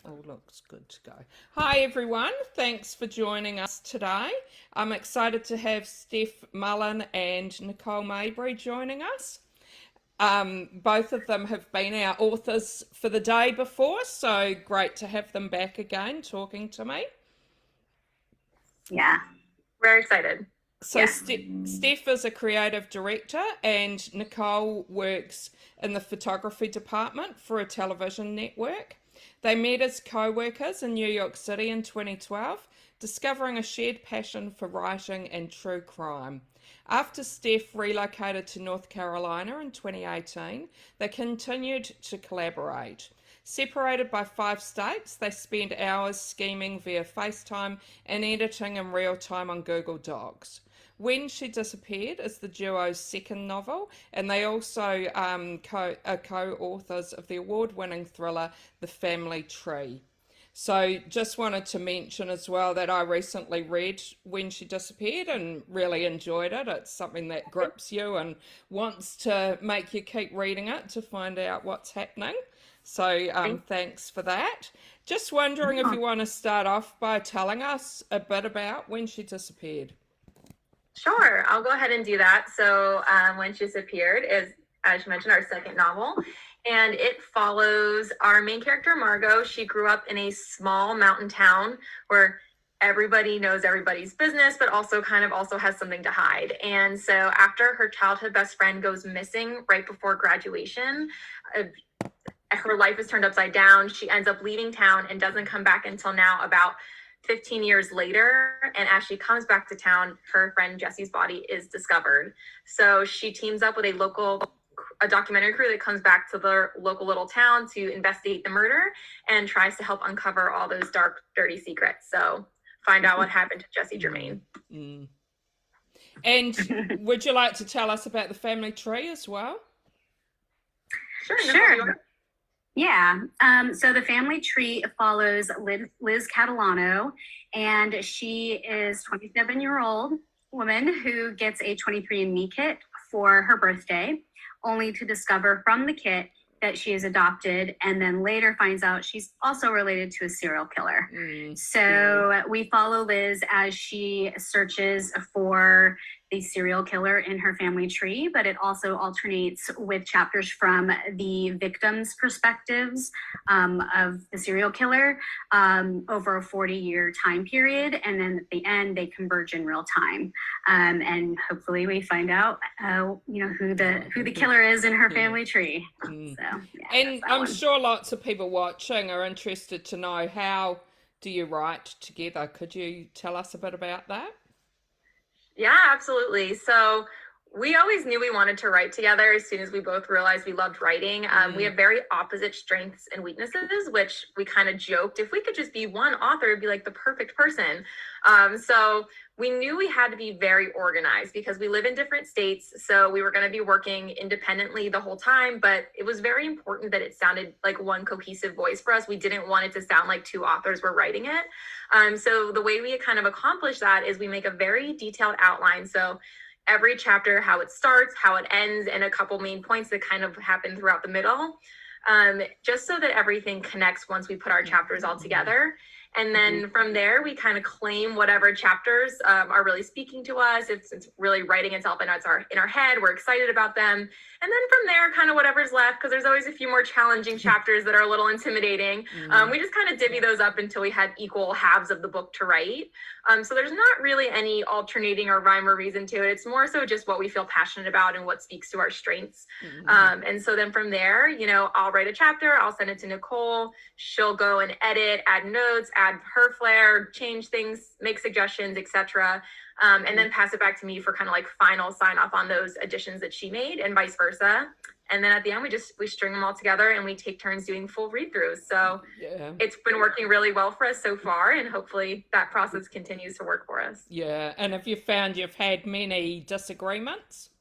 All looks good to go. Hi everyone, thanks for joining us today. I'm excited to have Steph Mullin and Nicole Mabry joining us. Both of them have been our authors for the day before, so great to have them back again talking to me. Yeah, very excited. So Yeah. Steph is a creative director and Nicole works in the photography department for a television network. They met as co-workers in New York City in 2012, discovering a shared passion for writing and true crime. After Steph relocated to North Carolina in 2018, they continued to collaborate. Separated by 5 states, they spent hours scheming via FaceTime and editing in real time on Google Docs. When She Disappeared is the duo's second novel, and they also are co-authors of the award-winning thriller The Family Tree. So just wanted to mention as well that I recently read When She Disappeared and really enjoyed it. It's something that grips you and wants to make you keep reading it to find out what's happening. So thanks for that. Just wondering if you want to start off by telling us a bit about When She Disappeared. Sure, I'll go ahead and do that. So When She Disappeared is, as you mentioned, our second novel. And it follows our main character, Margot. She grew up in a small mountain town where everybody knows everybody's business, but also has something to hide. And so after her childhood best friend goes missing right before graduation, her life is turned upside down. She ends up leaving town and doesn't come back until now, about 15 years later. And as she comes back to town, her friend Jesse's body is discovered. So she teams up with a documentary crew that comes back to the local little town to investigate the murder and tries to help uncover all those dark, dirty secrets. So find out what happened to Jesse Germain. Mm. And would you like to tell us about The Family Tree as well? Sure. Yeah. So The Family Tree follows Liz Catalano, and she is a 27-year-old woman who gets a 23andMe kit for her birthday, only to discover from the kit that she is adopted, and then later finds out she's also related to a serial killer. So we follow Liz as she searches for the serial killer in her family tree, but it also alternates with chapters from the victims' perspectives of the serial killer over a 40-year time period. And then at the end, they converge in real time. And hopefully we find out, who the killer is in her family tree. So, yeah, and I'm sure lots of people watching are interested to know, how do you write together? Could you tell us a bit about that? Yeah, absolutely. So we always knew we wanted to write together as soon as we both realized we loved writing. We have very opposite strengths and weaknesses, which we kind of joked, if we could just be one author, it'd be like the perfect person. So we knew we had to be very organized because we live in different states. So we were going to be working independently the whole time, but it was very important that it sounded like one cohesive voice for us. We didn't want it to sound like two authors were writing it. So the way we kind of accomplish that is we make a very detailed outline. So every chapter, how it starts, how it ends, and a couple main points that kind of happen throughout the middle, just so that everything connects once we put our chapters all together. And then from there, we kind of claim whatever chapters are really speaking to us. It's really writing itself in our head. We're excited about them. And then from there, kind of whatever's left, because there's always a few more challenging chapters that are a little intimidating. We just kind of divvy those up until we had equal halves of the book to write. So there's not really any alternating or rhyme or reason to it. It's more so just what we feel passionate about and what speaks to our strengths. And so then from there, I'll write a chapter, I'll send it to Nicole. She'll go and edit, add notes, add her flair, change things, make suggestions, etc. And then pass it back to me for kind of like final sign off on those additions that she made, and vice versa. And then at the end, we string them all together and we take turns doing full read-throughs. So It's been working really well for us so far, and hopefully that process continues to work for us. Yeah. And have you found you've had many disagreements?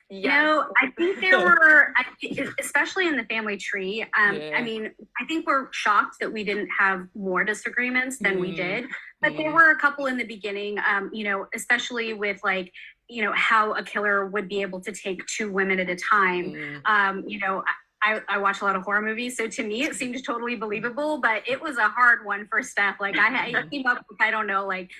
Yes. I think there were, especially in the family tree. I mean, I think we're shocked that we didn't have more disagreements than we did, but there were a couple in the beginning, especially with how a killer would be able to take two women at a time. I watch a lot of horror movies, so to me it seemed totally believable, but it was a hard one for Steph. Like I came up with, I don't know, like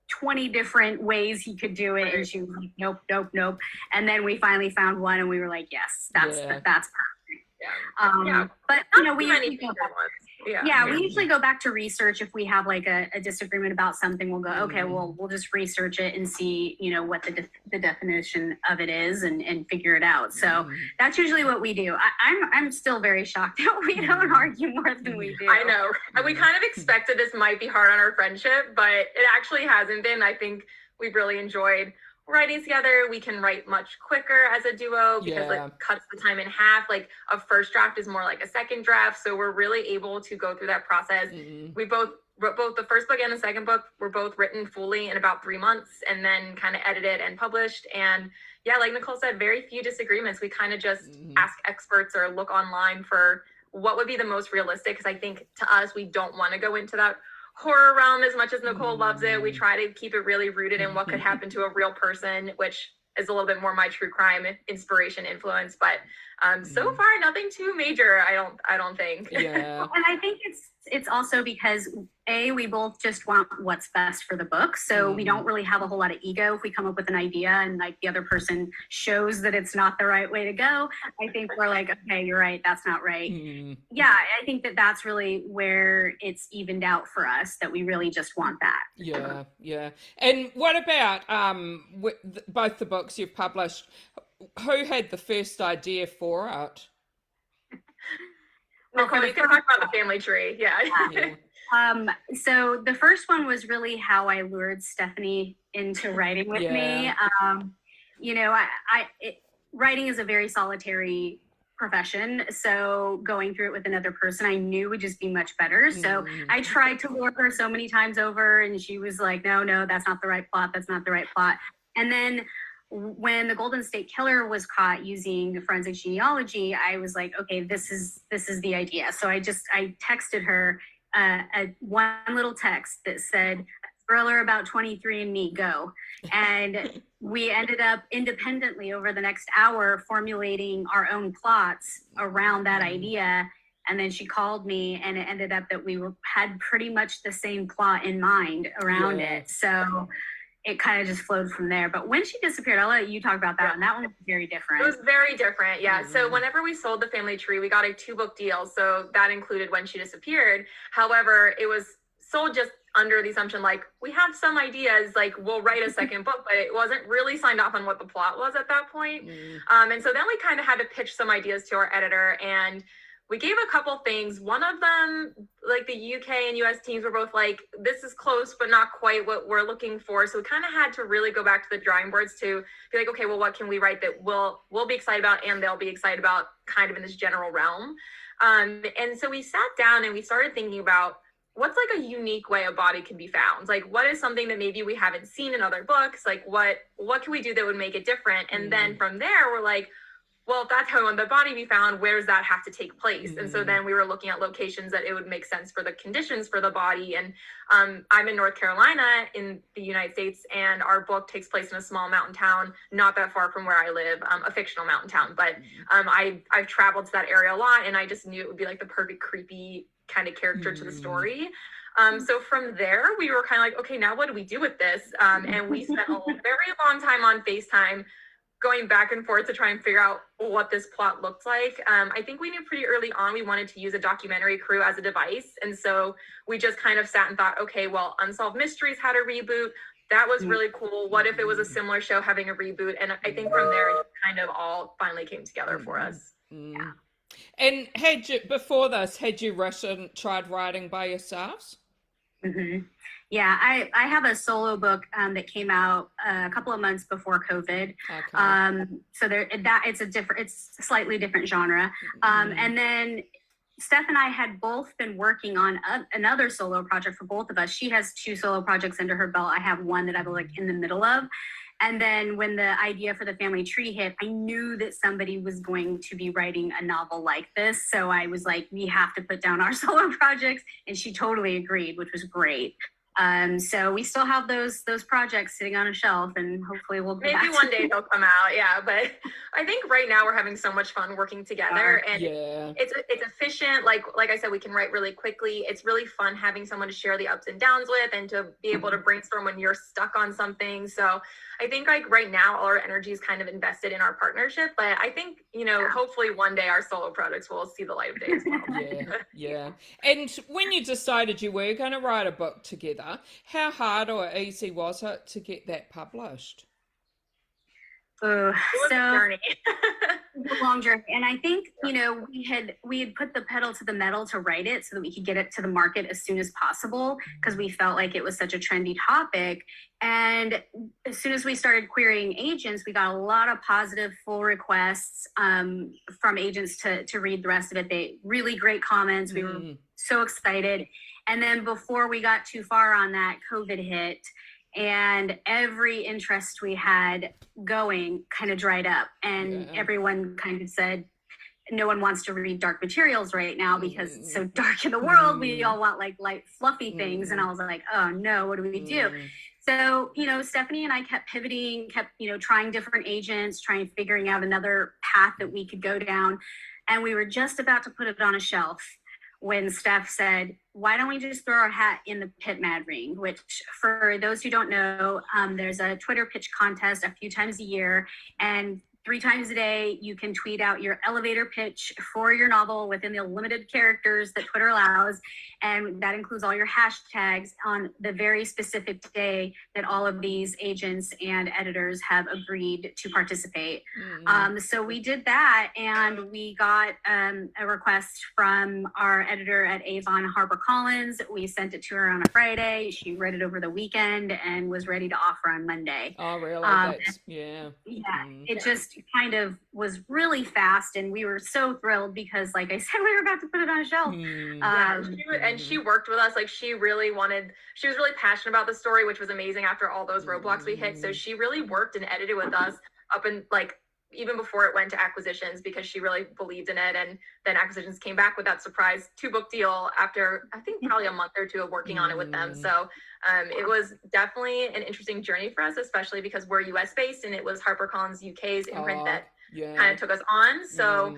20 different ways he could do it, and she was like, nope, nope, nope. And then we finally found one, and we were like, yes, that's perfect. But we usually go back, we usually go back to research if we have like a disagreement about something. We'll go, okay, well, we'll just research it and see, what the definition of it is, and figure it out. So that's usually what we do. I'm still very shocked that we don't argue more than we do. I know. We kind of expected this might be hard on our friendship, but it actually hasn't been. I think we've really enjoyed writing together. We can write much quicker as a duo because it cuts the time in half. Like a first draft is more like a second draft, so we're really able to go through that process. We both wrote both the first book and the second book were both written fully in about 3 months, and then kind of edited and published. And like Nicole said, very few disagreements. We kind of just ask experts or look online for what would be the most realistic, because I think to us, we don't want to go into that horror realm as much as Nicole loves it. We try to keep it really rooted in what could happen to a real person, which is a little bit more my true crime inspiration influence. But so far, nothing too major, I don't think. And I think it's also because we both just want what's best for the book, so we don't really have a whole lot of ego if we come up with an idea and like the other person shows that it's not the right way to go. I think we're like, okay, you're right, that's not right. I think that's really where it's evened out for us, that we really just want that. And what about both the books you've published? Who had the first idea for it? Nicole, you can talk about the family tree. So the first one was really how I lured Stephanie into writing with me. Writing is a very solitary profession, so going through it with another person I knew would just be much better. So I tried to lure her so many times over, and she was like, no, that's not the right plot, and then when the Golden State Killer was caught using forensic genealogy, I was like, okay, this is the idea. So I texted her one little text that said, thriller about 23andMe, go. And we ended up independently over the next hour formulating our own plots around that idea. And then she called me, and it ended up that we had pretty much the same plot in mind around it. So it kind of just flowed from there. But when she disappeared, I'll let you talk about that one. That one was very different. It was very different, So whenever we sold the family tree, we got a 2-book deal. So that included When She Disappeared. However, it was sold just under the assumption, like, we have some ideas, like, we'll write a second book, but it wasn't really signed off on what the plot was at that point. And so then we kind of had to pitch some ideas to our editor, and we gave a couple things. One of them, like the UK and US teams were both like, this is close, but not quite what we're looking for. So we kind of had to really go back to the drawing boards to be like, okay, well, what can we write that we'll be excited about and they'll be excited about, kind of in this general realm. And so we sat down and we started thinking about what's like a unique way a body can be found. Like, what is something that maybe we haven't seen in other books? Like, what can we do that would make it different? And then from there, we're like, well, if that's how we want the body to be found, where does that have to take place? And so then we were looking at locations that it would make sense for the conditions for the body. And I'm in North Carolina in the United States, and our book takes place in a small mountain town, not that far from where I live, a fictional mountain town. But I've traveled to that area a lot, and I just knew it would be like the perfect creepy kind of character to the story. So from there, we were kind of like, okay, now what do we do with this? And we spent a very long time on FaceTime going back and forth to try and figure out what this plot looked like. I think we knew pretty early on we wanted to use a documentary crew as a device. And so we just kind of sat and thought, okay, well, Unsolved Mysteries had a reboot. That was really cool. What if it was a similar show having a reboot? And I think from there, it kind of all finally came together for us. And before this, had you tried writing by yourselves? Yeah, I have a solo book that came out a couple of months before COVID. So it's a slightly different genre. And then Steph and I had both been working on another solo project for both of us. She has 2 solo projects under her belt. I have one that I'm like in the middle of. And then when the idea for the family tree hit, I knew that somebody was going to be writing a novel like this. So I was like, we have to put down our solo projects. And she totally agreed, which was great. So we still have those projects sitting on a shelf, and hopefully we'll go maybe one day they'll come out. Yeah, but I think right now we're having so much fun working together, and it's efficient. Like I said, we can write really quickly. It's really fun having someone to share the ups and downs with, and to be able to brainstorm when you're stuck on something. So I think like right now all our energy is kind of invested in our partnership, but I think, you know, hopefully one day our solo projects will see the light of day as well. Yeah. And when you decided you were going to write a book together, how hard or easy was it to get that published? So a journey. a long journey. And I think, you know, we had put the pedal to the metal to write it so that we could get it to the market as soon as possible, because we felt like it was such a trendy topic. And as soon as we started querying agents, we got a lot of positive full requests from agents to read the rest of it. They really great comments. We were so excited. And then before we got too far on that, COVID hit, and every interest we had going kind of dried up, and everyone kind of said, no one wants to read dark materials right now because it's so dark in the world. We all want like light, fluffy things. And I was like, oh no, what do we do? So, you know, Stephanie and I kept pivoting, you know, trying different agents, figuring out another path that we could go down. And we were just about to put it on a shelf when Steph said, why don't we just throw our hat in the pit mad ring, which for those who don't know, there's a Twitter pitch contest a few times a year, and 3 times a day, you can tweet out your elevator pitch for your novel within the limited characters that Twitter allows. And that includes all your hashtags on the very specific day that all of these agents and editors have agreed to participate. So we did that, and we got a request from our editor at Avon, HarperCollins. We sent it to her on a Friday. She read it over the weekend and was ready to offer on Monday. Oh, really? It just kind of was really fast, and we were so thrilled because, like I said, we were about to put it on a shelf. And she worked with us. Like she was really passionate about the story, which was amazing after all those roadblocks we hit. So she really worked and edited with us up in like even before it went to acquisitions, because she really believed in it. And then acquisitions came back with that surprise 2-book deal after I think probably a month or 2 of working on it with them. So it was definitely an interesting journey for us, especially because we're US based, and it was HarperCollins UK's imprint that kind of took us on. So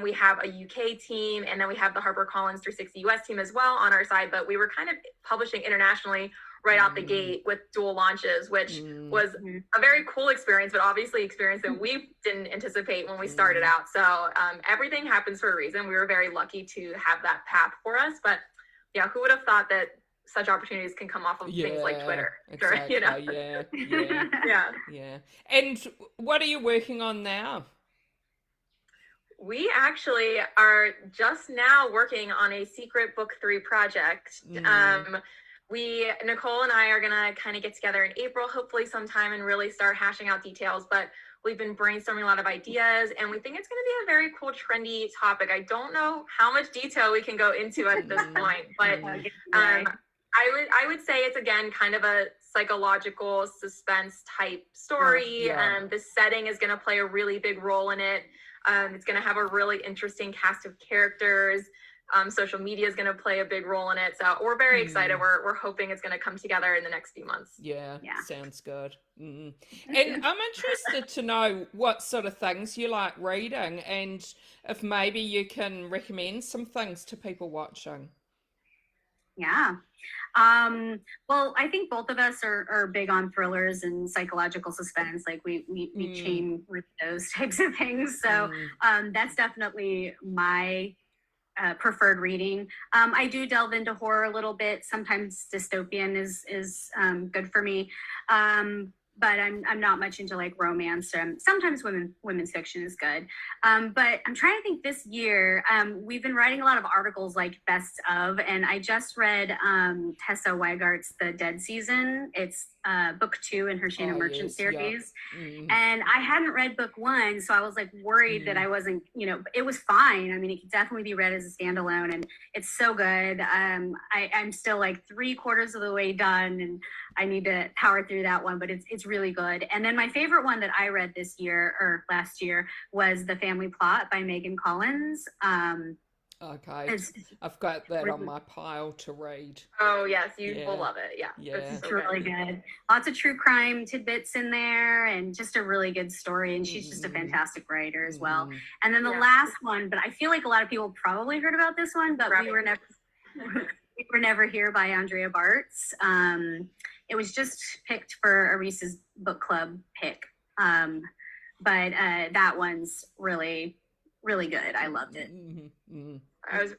we have a UK team, and then we have the HarperCollins 360 US team as well on our side, but we were kind of publishing internationally right out the gate with dual launches, which was a very cool experience, but obviously experience that we didn't anticipate when we started out. So everything happens for a reason. We were very lucky to have that path for us, but yeah, who would have thought that such opportunities can come off of things like Twitter? Exactly. You know? Yeah. And what are you working on now? We actually are just now working on a secret book 3 project. Nicole and I are gonna kind of get together in April, hopefully sometime, and really start hashing out details. But we've been brainstorming a lot of ideas, and we think it's going to be a very cool, trendy topic. I don't know how much detail we can go into at this point, but I would say it's again kind of a psychological suspense type story. The setting is going to play a really big role in it. It's going to have a really interesting cast of characters. Social media is going to play a big role in it. So we're very excited. We're hoping it's going to come together in the next few months. Yeah. Sounds good. And I'm interested to know what sort of things you like reading, and if maybe you can recommend some things to people watching. Well, I think both of us are big on thrillers and psychological suspense. Like we chain with those types of things. So that's definitely my preferred reading. I do delve into horror a little bit. Sometimes dystopian is good for me. But I'm not much into like romance. Sometimes women's fiction is good. But I'm trying to think this year, we've been writing a lot of articles like best of, and I just read Tessa Weigart's The Dead Season. It's book 2 in her Shana Merchant series. And I hadn't read book 1, so I was like worried that I wasn't, it was fine. I mean, it could definitely be read as a standalone, and it's so good. I'm still like 3/4 of the way done, and I need to power through that one, but it's really good. And then my favorite one that I read this year or last year was The Family Plot by Megan Collins. Okay, It's I've got that on really, my pile to read. Oh yes, you will Yeah, love it. Yeah, yeah. it's it's so really good. good. Lots of true crime tidbits in there, and just a really good story. And she's just a Mm-hmm. fantastic writer as well. Mm-hmm. And then the Yeah, last one, but I feel like a lot of people probably heard about this one, but right. we were never we were never here by Andrea Bartz. It was just picked for a Reese's book club pick. But that one's really, really good. I loved it. Mm-hmm. Mm-hmm.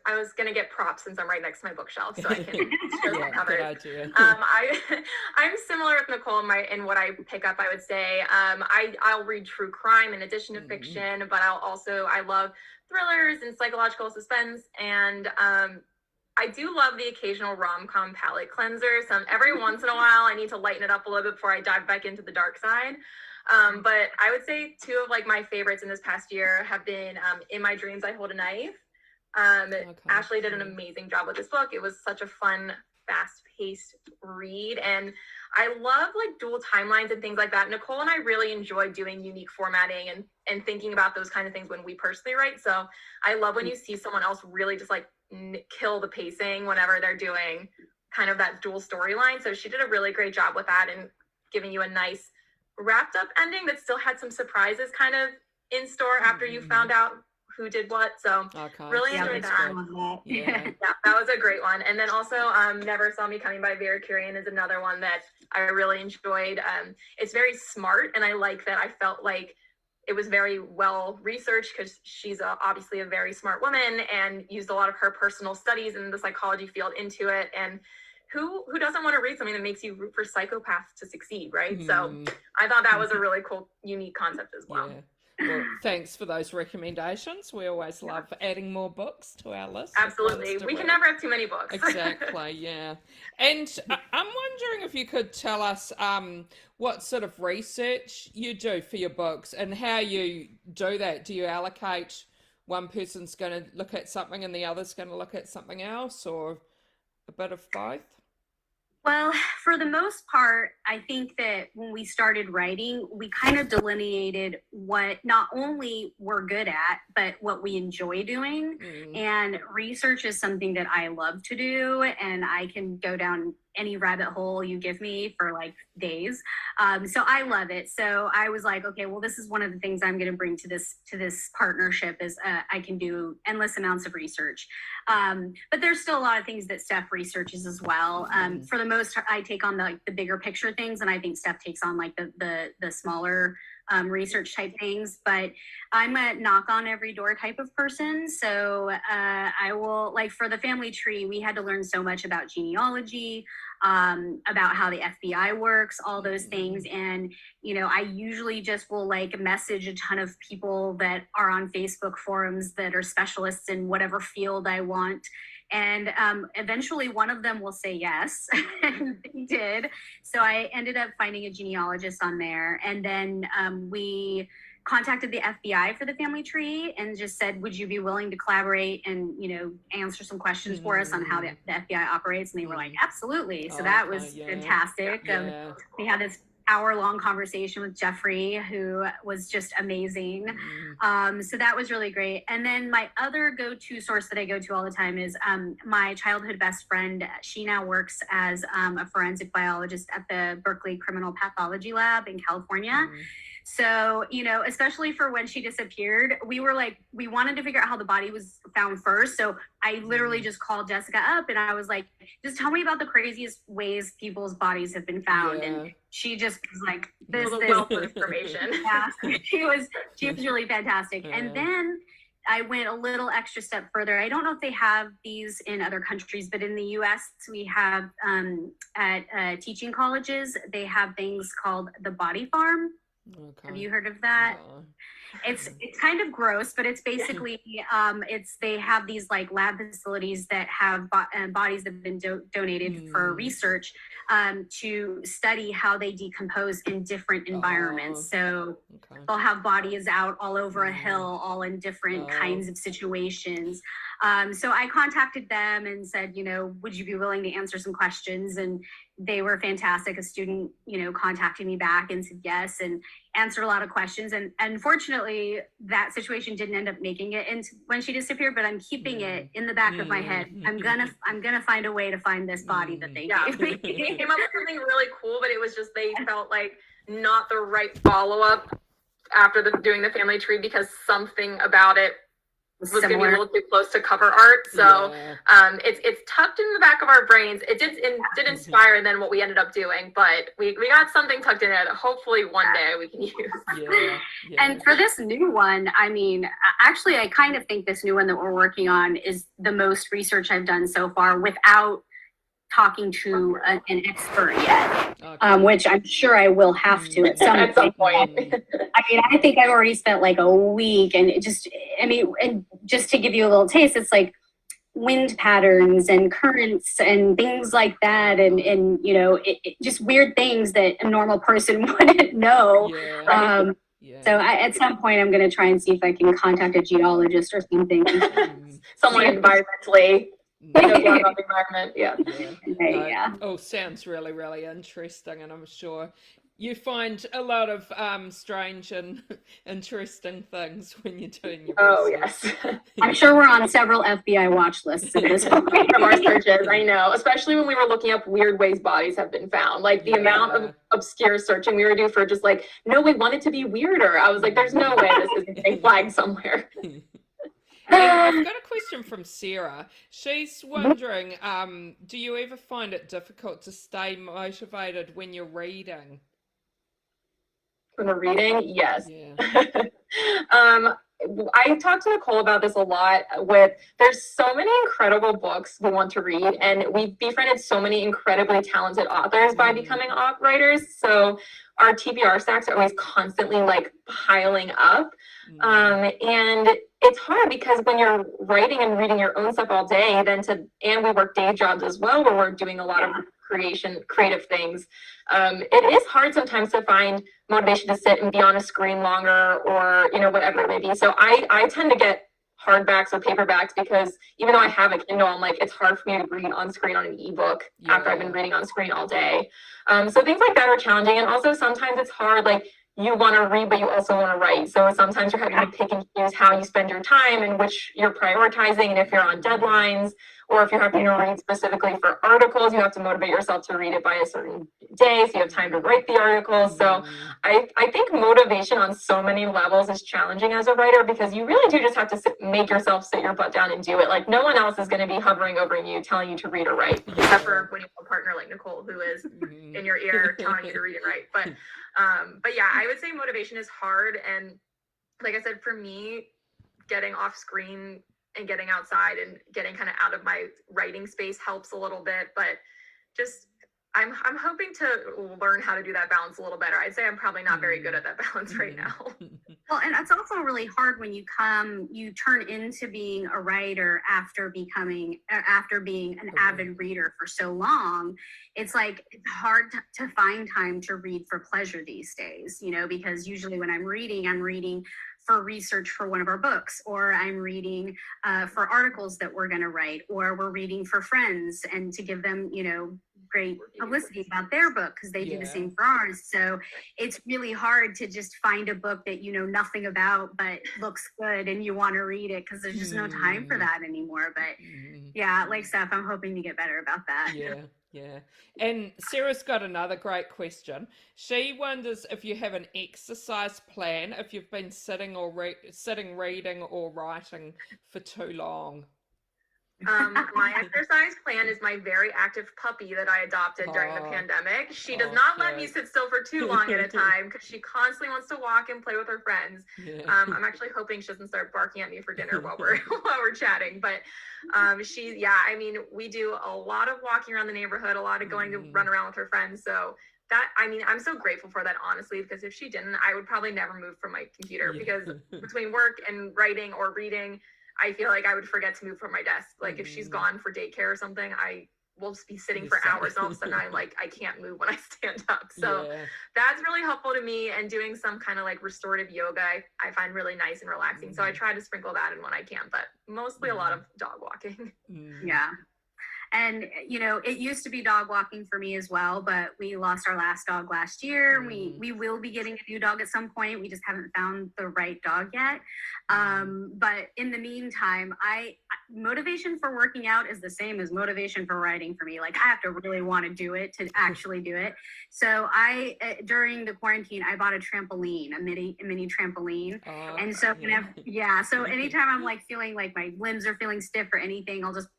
I was gonna get props since I'm right next to my bookshelf, so I can show the Yeah, good covers. idea. I'm similar with Nicole in what I pick up. I would say I'll read true crime in addition to Mm-hmm. fiction, but I love thrillers and psychological suspense, and I do love the occasional rom-com palate cleanser. Every once in a while, I need to lighten it up a little bit before I dive back into the dark side. But I would say two of like my favorites in this past year have been In My Dreams I Hold a Knife. Okay. Ashley did an amazing job with this book. It was such a fun, fast-paced read, and I love like dual timelines and things like that. Nicole and I really enjoy doing unique formatting and thinking about those kind of things when we personally write. So I love when you see someone else really just like kill the pacing whenever they're doing kind of that dual storyline. So she did a really great job with that and giving you a nice wrapped up ending that still had some surprises kind of in store after you found out who did what. So Okay. really Yeah, enjoyed that's that. good. Yeah. Yeah, that was a great one. And then also Never Saw Me Coming by Vera Kurian is another one that I really enjoyed. It's very smart, and I like that. I felt like it was very well researched because she's obviously a very smart woman and used a lot of her personal studies in the psychology field into it. And who doesn't want to read something that makes you root for psychopaths to succeed, right? So I thought that was a really cool, unique concept as well. Yeah. Well, thanks for those recommendations. We always love adding more books to our list. Absolutely. We can never have too many books. Exactly, yeah. And I'm wondering if you could tell us what sort of research you do for your books and how you do that. Do you allocate one person's going to look at something and the other's going to look at something else, or a bit of both? Well, for the most part, I think that when we started writing, we kind of delineated what not only we're good at, but what we enjoy doing. And research is something that I love to do, and I can go down any rabbit hole you give me for like days. So I love it. So I was like, okay, well, this is one of the things I'm going to bring to this partnership is I can do endless amounts of research. But there's still a lot of things that Steph researches as well. For the most, I take on the bigger picture things, and I think Steph takes on like the smaller research type things. But I'm a knock on every door type of person. So I will, like for the family tree, we had to learn so much about genealogy, about how the FBI works, all those things. And, you know, I usually just will like message a ton of people that are on Facebook forums that are specialists in whatever field I want. And eventually one of them will say yes, and they did. So I ended up finding a genealogist on there. And then we contacted the FBI for the family tree and just said, would you be willing to collaborate and, you know, answer some questions for us on how the FBI operates? And they were like, absolutely. So that was fantastic. Yeah. We had this hour-long conversation with Jeffrey, who was just amazing. So that was really great. And then my other go-to source that I go to all the time is my childhood best friend. She now works as a forensic biologist at the Berkeley Criminal Pathology Lab in California. So, you know, especially for when she disappeared, we were like, we wanted to figure out how the body was found first. So I literally just called Jessica up and I was like, just tell me about the craziest ways people's bodies have been found. And she just was like, this wealth of information. Yeah, she was really fantastic. And then I went a little extra step further. I don't know if they have these in other countries, but in the US, we have at teaching colleges, they have things called the Body Farm. Okay. Have you heard of that? No. It's kind of gross, but it's basically they have these like lab facilities that have bodies that have been donated for research to study how they decompose in different environments. So they'll have bodies out all over a hill, all in different kinds of situations. So I contacted them and said, you know, would you be willing to answer some questions? And they were fantastic. A student, you know, contacted me back and said yes. And answered a lot of questions. And unfortunately, that situation didn't end up making it into when she disappeared, but I'm keeping it in the back of my head. I'm gonna find a way to find this body that they gave me. They came up with something really cool, but it was just they felt like not the right follow-up after doing the family tree because something about it was going to be a little too close to cover art. So it's tucked in the back of our brains. It did inspire then what we ended up doing, but we got something tucked in there that hopefully one day we can use. And for this new one, I mean, actually, I kind of think this new one that we're working on is the most research I've done so far without talking to an expert yet, which I'm sure I will have to at some point. I mean, I think I've already spent like a week, and and just to give you a little taste, it's like wind patterns and currents and things like that, and you know, it just weird things that a normal person wouldn't know. So at some point, I'm going to try and see if I can contact a geologist or something. Someone environmentally. About the environment. Oh, sounds really, really interesting, and I'm sure you find a lot of strange and interesting things when you're doing your research. Yes. I'm sure we're on several FBI watch lists at this point from our searches. I know, especially when we were looking up weird ways bodies have been found. Like the amount of obscure searching we were doing for just like, no, we want it to be weirder. I was like, there's no way this isn't getting flagged somewhere. And I've got a question from Sarah. She's wondering, do you ever find it difficult to stay motivated when you're reading? When we're reading, yes. I talked to Nicole about this a lot there's so many incredible books we want to read, and we've befriended so many incredibly talented authors by becoming writers. So our TBR stacks are always constantly like piling up. And it's hard because when you're writing and reading your own stuff all day, and we work day jobs as well, where we're doing a lot of creative things. It is hard sometimes to find motivation to sit and be on a screen longer, or, you know, whatever it may be. So I tend to get hardbacks or paperbacks because even though I have a Kindle, I'm like, it's hard for me to read on screen on an ebook after I've been reading on screen all day. So things like that are challenging. And also sometimes it's hard, like you want to read, but you also want to write. So sometimes you're having to pick and choose how you spend your time and which you're prioritizing. And if you're on deadlines, or if you're having to read specifically for articles, you have to motivate yourself to read it by a certain day, so you have time to write the article. So I think motivation on so many levels is challenging as a writer, because you really do just have to make yourself sit your butt down and do it. Like no one else is going to be hovering over you, telling you to read or write, except for when you have a partner like Nicole, who is in your ear telling you to read and write. But yeah, I would say motivation is hard. And like I said, for me, getting off screen and getting outside and getting kind of out of my writing space helps a little bit, but just I'm hoping to learn how to do that balance a little better. I'd say I'm probably not very good at that balance right now. Well, and it's also really hard when you turn into being a writer after being an avid reader for so long. It's like, it's hard to find time to read for pleasure these days, you know, because usually when I'm reading for research for one of our books, or I'm reading for articles that we're going to write, or we're reading for friends and to give them, you know, great publicity about their book because they do the same for ours. So it's really hard to just find a book that you know nothing about but looks good and you want to read it, because there's just no time for that anymore. But yeah, like Steph, I'm hoping to get better about that. Yeah. And Sarah's got another great question. She wonders if you have an exercise plan if you've been sitting reading or writing for too long. My exercise plan is my very active puppy that I adopted during the pandemic. She does not let me sit still for too long at a time because she constantly wants to walk and play with her friends. I'm actually hoping she doesn't start barking at me for dinner while we're chatting. But I mean, we do a lot of walking around the neighborhood, a lot of going to run around with her friends. So that, I mean, I'm so grateful for that, honestly, because if she didn't, I would probably never move from my computer because between work and writing or reading, I feel like I would forget to move from my desk. Like if she's gone for daycare or something, I will just be sitting for hours, and all of a sudden I can't move when I stand up. So that's really helpful to me, and doing some kind of like restorative yoga I find really nice and relaxing. So I try to sprinkle that in when I can, but mostly a lot of dog walking. Yeah. And, it used to be dog walking for me as well, but we lost our last dog last year. We will be getting a new dog at some point. We just haven't found the right dog yet. But in the meantime, motivation for working out is the same as motivation for writing for me. Like, I have to really want to do it to actually do it. So during the quarantine, I bought a trampoline, a mini trampoline. And so so anytime I'm like feeling like my limbs are feeling stiff or anything, I'll just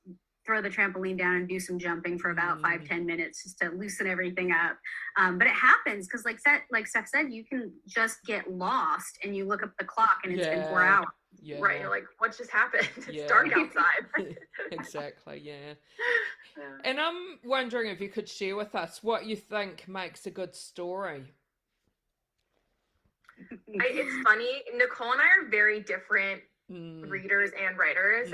throw the trampoline down and do some jumping for about 5-10 minutes just to loosen everything up. But it happens because like Steph said, you can just get lost and you look up the clock and it's been 4 hours. Yeah. Right. You're like, what just happened? It's dark outside. Exactly. Yeah. And I'm wondering if you could share with us what you think makes a good story. It's funny. Nicole and I are very different readers and writers.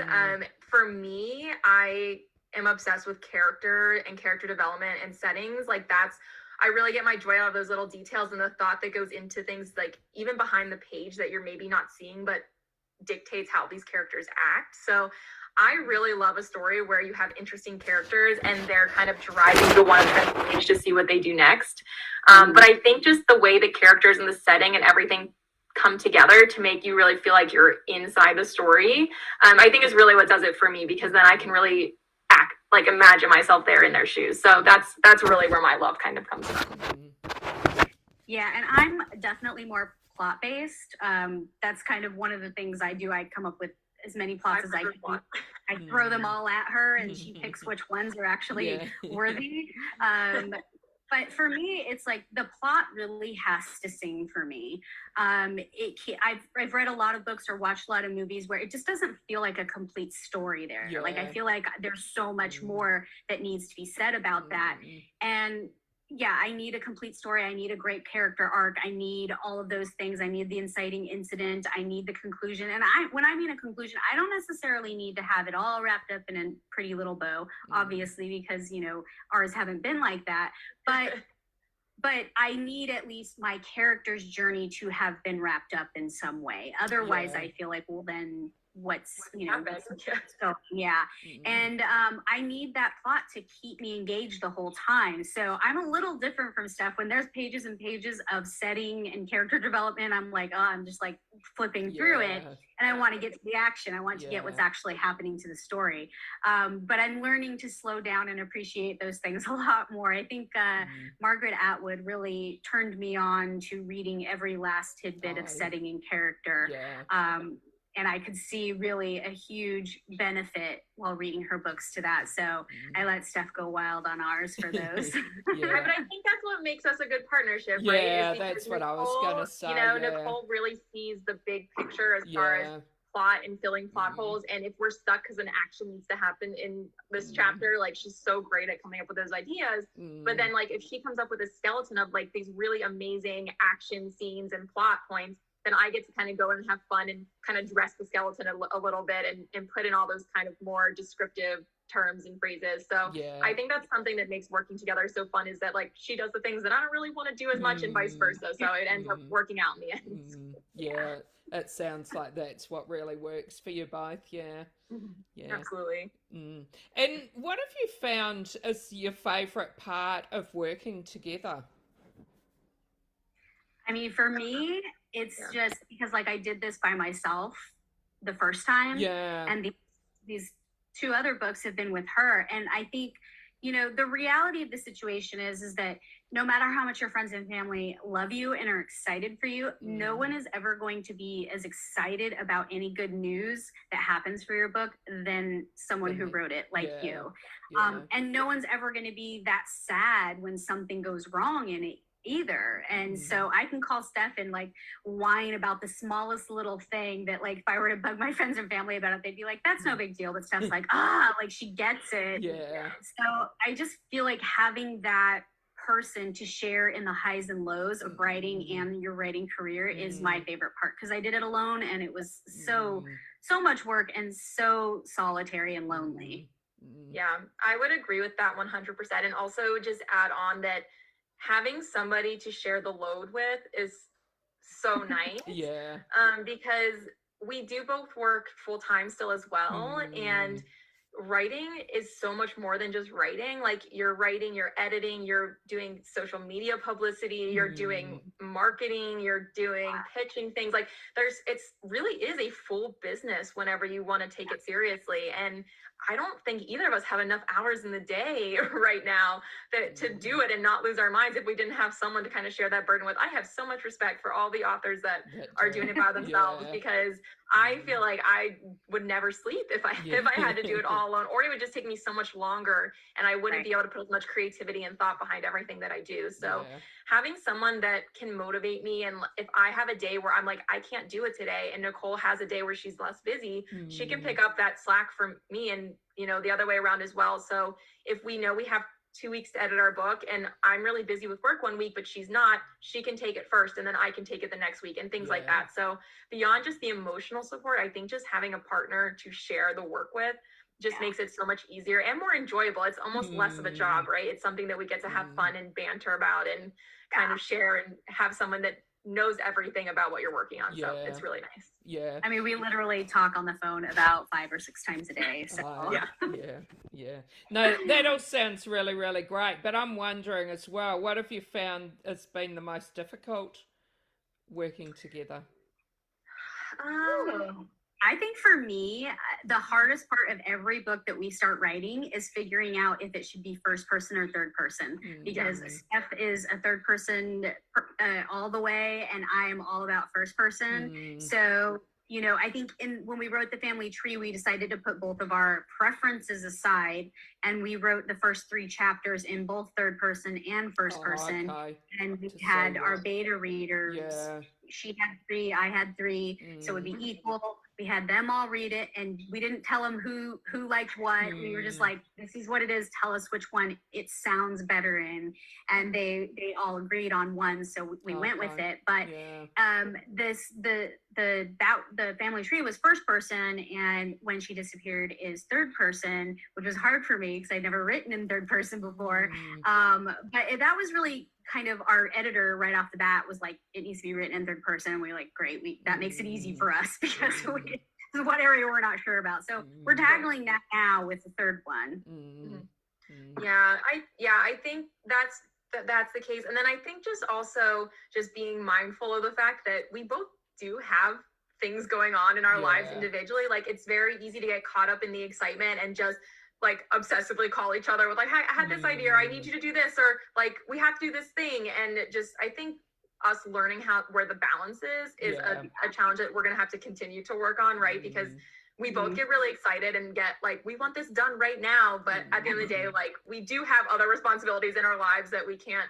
For me, I am obsessed with character and character development and settings. Like I really get my joy out of those little details and the thought that goes into things like even behind the page that you're maybe not seeing, but dictates how these characters act. So I really love a story where you have interesting characters and they're kind of driving the one page to see what they do next. But I think just the way the characters and the setting and everything come together to make you really feel like you're inside the story, I think is really what does it for me, because then I can really imagine myself there in their shoes. So that's really where my love kind of comes from. Yeah, and I'm definitely more plot based. That's kind of one of the things I do. I come up with as many plots as I can. I throw them all at her and she picks which ones are actually worthy. But for me, it's like the plot really has to sing for me. I've read a lot of books or watched a lot of movies where it just doesn't feel like a complete story there. Yeah. Like I feel like there's so much more that needs to be said about that. And yeah, I need a complete story. I need a great character arc. I need all of those things. I need the inciting incident. I need the conclusion. And when I mean a conclusion, I don't necessarily need to have it all wrapped up in a pretty little bow, obviously, because, ours haven't been like that. But I need at least my character's journey to have been wrapped up in some way. Otherwise, I feel like, well, then what's so and I need that plot to keep me engaged the whole time. So I'm a little different from Steph. When there's pages and pages of setting and character development, I'm like, I'm just like flipping through it, and I want to get to the action. I want to get what's actually happening to the story. But I'm learning to slow down and appreciate those things a lot more. I think Margaret Atwood really turned me on to reading every last tidbit of setting and character. And I could see really a huge benefit while reading her books to that. So I let Steph go wild on ours for those. But I think that's what makes us a good partnership, right? Yeah, that's what I was going to say. Nicole really sees the big picture as far as plot and filling plot holes. And if we're stuck because an action needs to happen in this chapter, like she's so great at coming up with those ideas. But then like if she comes up with a skeleton of like these really amazing action scenes and plot points, then I get to kind of go and have fun and kind of dress the skeleton a little bit and put in all those kind of more descriptive terms and phrases. So I think that's something that makes working together so fun, is that like she does the things that I don't really want to do as much and vice versa. So it ends up working out in the end. Yeah, it sounds like that's what really works for you both. Yeah, absolutely. And what have you found is your favorite part of working together? I mean, for me, it's just because like I did this by myself the first time. And these two other books have been with her. And I think, the reality of the situation is that no matter how much your friends and family love you and are excited for you, no one is ever going to be as excited about any good news that happens for your book than someone who wrote it like you. And no one's ever going to be that sad when something goes wrong in it either. And so I can call Steph and like whine about the smallest little thing that like if I were to bug my friends and family about it, they'd be like, that's no big deal. But Steph's like, like she gets it. So I just feel like having that person to share in the highs and lows of writing and your writing career is my favorite part, because I did it alone and it was so much work and so solitary and lonely. Yeah, I would agree with that 100%. And also just add on that having somebody to share the load with is so nice. Because we do both work full time still as well. And writing is so much more than just writing. Like you're writing, you're editing, you're doing social media publicity, you're doing marketing, you're doing pitching things. Like it's really is a full business whenever you want to take it seriously. And I don't think either of us have enough hours in the day right now to do it and not lose our minds if we didn't have someone to kind of share that burden with. I have so much respect for all the authors that are doing it by themselves because I feel like I would never sleep if I had to do it all alone, or it would just take me so much longer and I wouldn't be able to put as much creativity and thought behind everything that I do. So having someone that can motivate me, and if I have a day where I'm like, I can't do it today, and Nicole has a day where she's less busy, she can pick up that slack from me, and the other way around as well. So if we know we have 2 weeks to edit our book and I'm really busy with work one week, but she's not, she can take it first and then I can take it the next week and things like that. So beyond just the emotional support, I think just having a partner to share the work with just makes it so much easier and more enjoyable. It's almost less of a job, right? It's something that we get to have fun and banter about and kind of share and have someone that knows everything about what you're working on. So it's really nice. Yeah. I mean, we literally talk on the phone about 5 or 6 times a day. So yeah. No, that all sounds really, really great. But I'm wondering as well, what have you found has been the most difficult working together? I think for me, the hardest part of every book that we start writing is figuring out if it should be first person or third person, because Steph is a third person all the way, and I am all about first person. So, I think when we wrote the family tree, we decided to put both of our preferences aside, and we wrote the first 3 chapters in both third person and first person. And we had our beta readers. She had 3, I had 3, so it would be equal. We had them all read it, and we didn't tell them who liked what. We were just like, this is what it is. Tell us which one it sounds better in. And they all agreed on one, so we went with it. But the family tree was first person, and When She Disappeared is third person, which was hard for me because I'd never written in third person before. But that was really kind of our editor right off the bat was like, it needs to be written in third person. And we were like, great, that makes it easy for us because this is one area we're not sure about. So we're tackling that now with the third one. I think that's the case. And then I think just also just being mindful of the fact that we both do have things going on in our lives individually. Like it's very easy to get caught up in the excitement and just like obsessively call each other with like, I had this idea, or I need you to do this, or like we have to do this thing. And just I think us learning where the balance is a challenge that we're gonna have to continue to work on, right? Because we both get really excited and get like, we want this done right now, but at the end of the day, like we do have other responsibilities in our lives that we can't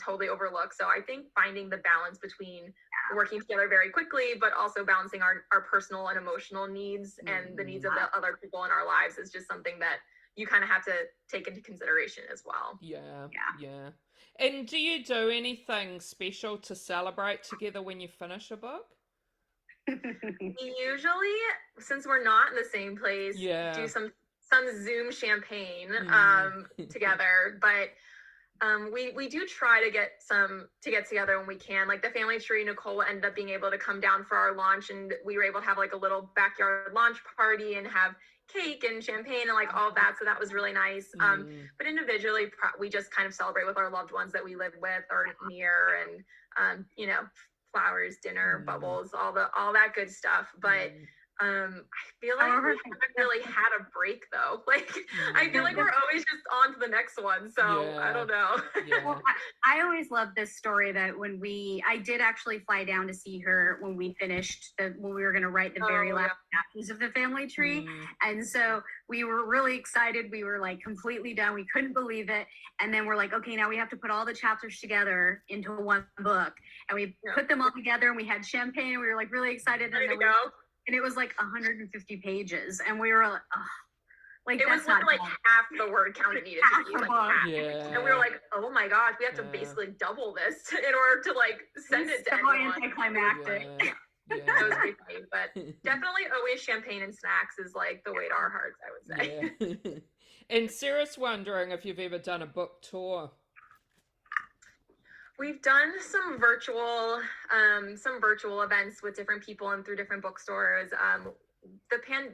totally overlook. So I think finding the balance between working together very quickly, but also balancing our personal and emotional needs and the needs of the other people in our lives is just something that you kind of have to take into consideration as well. Yeah. And do you do anything special to celebrate together when you finish a book? Usually, since we're not in the same place, do some Zoom champagne together, but we do try to get together when we can. Like the family tree, Nicole ended up being able to come down for our launch, and we were able to have like a little backyard launch party and have cake and champagne and like all of that. So that was really nice. But individually, we just kind of celebrate with our loved ones that we live with or near, and flowers, dinner, bubbles, all that good stuff. But I feel like we haven't really had a break though. Like I feel like we're always just on to the next one. So I don't know. Well, I always love this story that I did actually fly down to see her when we finished when we were going to write the very last chapters of the family tree. And so we were really excited. We were like completely done. We couldn't believe it. And then we're like, okay, now we have to put all the chapters together into one book. And we put them all together, and we had champagne, and we were like really excited. And it was like 150 pages, and we were like, it was like half the word count it needed to be, like half. And we were like, oh my gosh, we have to basically double this in order to like send it to everyone. Anticlimactic. That was pretty funny, but definitely always champagne and snacks is like the way to our hearts, I would say. And Sarah's wondering if you've ever done a book tour. We've done some virtual events with different people and through different bookstores.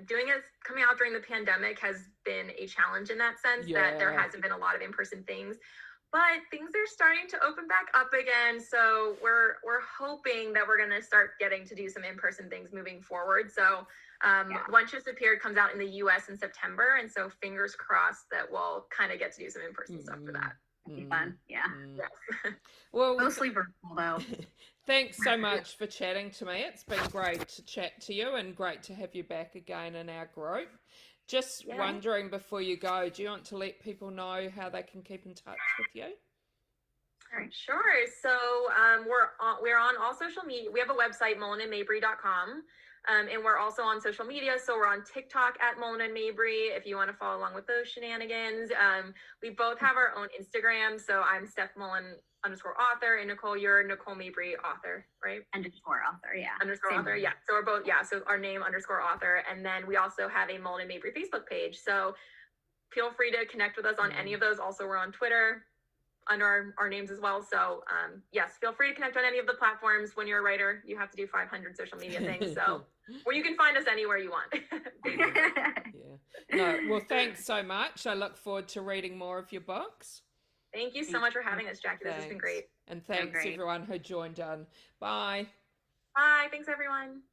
doing it coming out during the pandemic has been a challenge in that sense, that there hasn't been a lot of in-person things, but things are starting to open back up again. So we're hoping that we're going to start getting to do some in-person things moving forward. So One Shift Appeared comes out in the US in September, and so fingers crossed that we'll kind of get to do some in-person stuff for that. It'll be fun. Yeah. Yes. Well, Mostly virtual though. thanks so much for chatting to me. It's been great to chat to you and great to have you back again in our group. Just wondering before you go, do you want to let people know how they can keep in touch with you? Sure. So we're on all social media. We have a website, mullinandmabry.com. And we're also on social media. So we're on TikTok at Mullin and Mabry if you want to follow along with those shenanigans. We both have our own Instagram. So I'm Steph Mullin _author, and Nicole, you're Nicole Mabry author, right? _author, yeah. _author, yeah. So we're both, so our name _author. And then we also have a Mullin and Mabry Facebook page. So feel free to connect with us on any of those. Also, we're on Twitter under our names as well. So yes, feel free to connect on any of the platforms. When you're a writer, you have to do 500 social media things. So well, you can find us anywhere you want. No, well, thanks so much. I look forward to reading more of your books. Thank you so much for having us, Jackie. This has been great. And thanks everyone who joined in. Bye. Bye. Thanks everyone.